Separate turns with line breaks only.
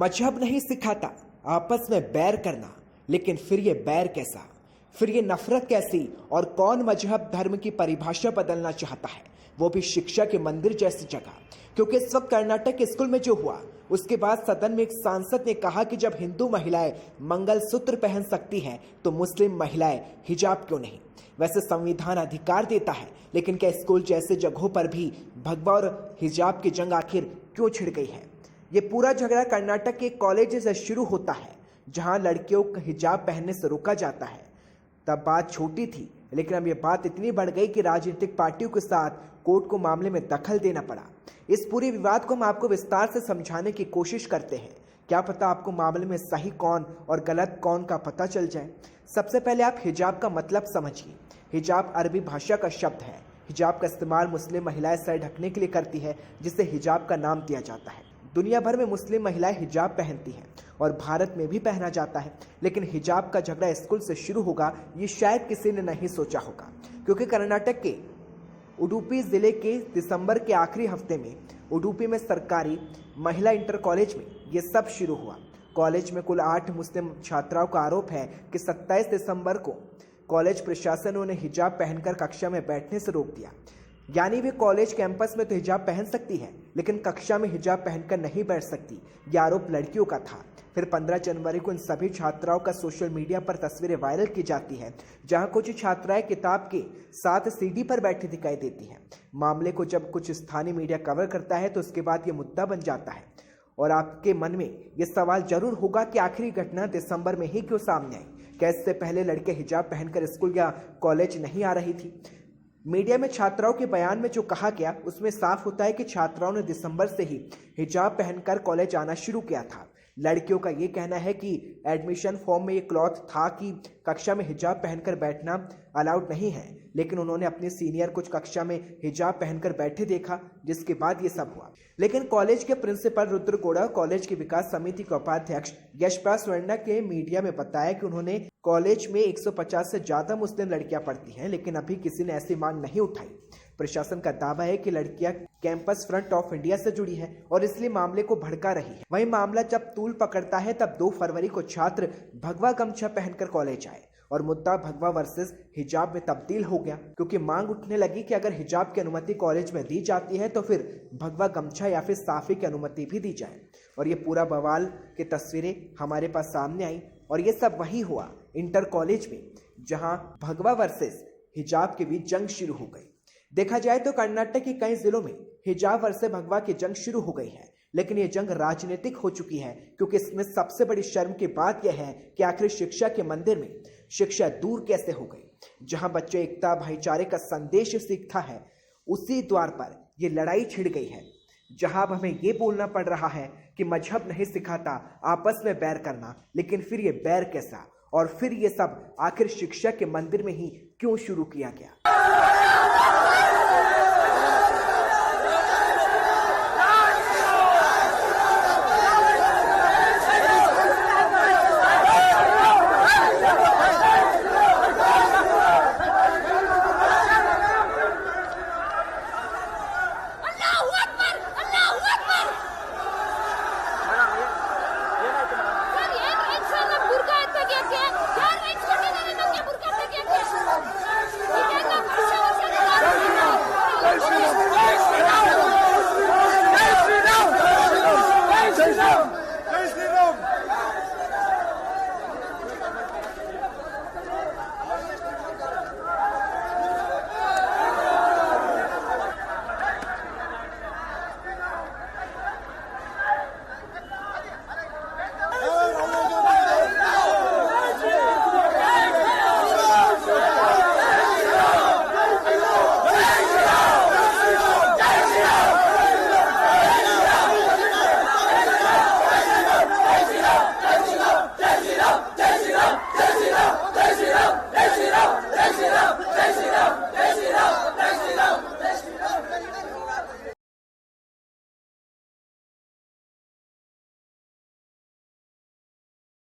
मजहब नहीं सिखाता आपस में बैर करना, लेकिन फिर ये बैर कैसा, फिर ये नफरत कैसी, और कौन मजहब धर्म की परिभाषा बदलना चाहता है, वो भी शिक्षा के मंदिर जैसी जगह। क्योंकि इस वक्त कर्नाटक के स्कूल में जो हुआ, उसके बाद सदन में एक सांसद ने कहा कि जब हिंदू महिलाएं मंगलसूत्र पहन सकती हैं तो मुस्लिम महिलाएं हिजाब क्यों नहीं। वैसे संविधान अधिकार देता है, लेकिन क्या स्कूल जैसे जगहों पर भी भगवा और हिजाब की जंग आखिर क्यों छिड़ गई है। ये पूरा झगड़ा कर्नाटक के कॉलेज से शुरू होता है, जहां लड़कियों को हिजाब पहनने से रोका जाता है। तब बात छोटी थी, लेकिन अब ये बात इतनी बढ़ गई कि राजनीतिक पार्टियों के साथ कोर्ट को मामले में दखल देना पड़ा। इस पूरे विवाद को हम आपको विस्तार से समझाने की कोशिश करते हैं। क्या पता आपको मामले में सही कौन और गलत कौन का पता चल जाए। सबसे पहले आप हिजाब का मतलब समझिए। हिजाब अरबी भाषा का शब्द है। हिजाब का इस्तेमाल मुस्लिम महिलाएं सर ढकने के लिए करती है, जिसे हिजाब का नाम दिया जाता है। दुनिया भर में मुस्लिम महिलाएं हिजाब पहनती हैं और भारत में भी पहना जाता है, लेकिन हिजाब का झगड़ा स्कूल से शुरू होगा ये शायद किसी ने नहीं सोचा होगा। क्योंकि कर्नाटक के उडुपी जिले के दिसंबर के आखिरी हफ्ते में उडुपी में सरकारी महिला इंटर कॉलेज में ये सब शुरू हुआ। कॉलेज में कुल 8 मुस्लिम छात्राओं का आरोप है कि 27 दिसंबर को कॉलेज प्रशासन ने उन्हें हिजाब पहनकर कक्षा में बैठने से रोक दिया। यानी वे कॉलेज कैंपस में तो हिजाब पहन सकती है, लेकिन कक्षा में हिजाब पहनकर नहीं बैठ सकती। यह आरोप लड़कियों का था। फिर 15 जनवरी को इन सभी छात्राओं का सोशल मीडिया पर तस्वीरें वायरल की जाती हैं, जहां कुछ छात्राएं किताब के साथ सीढ़ी पर बैठी दिखाई देती हैं। मामले को जब कुछ स्थानीय मीडिया कवर करता है तो उसके बाद ये मुद्दा बन जाता है, और आपके मन में ये सवाल जरूर होगा कि आखिरी घटना दिसंबर में ही क्यों सामने आई। क्या इससे पहले लड़के हिजाब पहनकर स्कूल या कॉलेज नहीं आ रही थी। मीडिया में छात्राओं के बयान में जो कहा गया, उसमें साफ होता है कि छात्राओं ने दिसंबर से ही हिजाब पहनकर कॉलेज आना शुरू किया था। लड़कियों का ये कहना है कि एडमिशन फॉर्म में ये क्लॉथ था कि कक्षा में हिजाब पहनकर बैठना अलाउड नहीं है, लेकिन उन्होंने अपने सीनियर कुछ कक्षा में हिजाब पहनकर बैठे देखा, जिसके बाद ये सब हुआ। लेकिन कॉलेज के प्रिंसिपल रुद्र गौड़ा, कॉलेज की विकास समिति के उपाध्यक्ष यशपाल स्वर्णा के मीडिया में बताया कि उन्होंने कॉलेज में 150 से ज्यादा मुस्लिम लड़कियां पढ़ती हैं, लेकिन अभी किसी ने ऐसी मांग नहीं उठाई। प्रशासन का दावा है कि लड़कियां कैंपस फ्रंट ऑफ इंडिया से जुड़ी है और इसलिए मामले को भड़का रही है। वहीं मामला जब तूल पकड़ता है तब 2 फरवरी को छात्र भगवा गमछा पहनकर कॉलेज आए और मुद्दा भगवा वर्सेस हिजाब में तब्दील हो गया, क्योंकि मांग उठने लगी कि अगर हिजाब की अनुमति कॉलेज में दी जाती है तो फिर भगवा गमछा या फिर साफी की अनुमति भी दी जाए। और ये पूरा बवाल की तस्वीरें हमारे पास सामने आई, और ये सब वही हुआ इंटर कॉलेज में, जहां भगवा वर्सेस हिजाब के बीच जंग शुरू हो गई। देखा जाए तो कर्नाटक के कई जिलों में हिजाब वर्सेस भगवा की जंग शुरू हो गई है, लेकिन ये जंग राजनीतिक हो चुकी है, क्योंकि इसमें सबसे बड़ी शर्म की बात यह है कि आखिर शिक्षा के मंदिर में शिक्षा दूर कैसे हो गई। जहां बच्चे एकता भाईचारे का संदेश सीखता है, उसी द्वार पर यह लड़ाई छिड़ गई है, जहां अब हमें ये बोलना पड़ रहा है कि मजहब नहीं सिखाता आपस में बैर करना, लेकिन फिर ये बैर कैसा, और फिर ये सब आखिर शिक्षा के मंदिर में ही क्यों शुरू किया गया।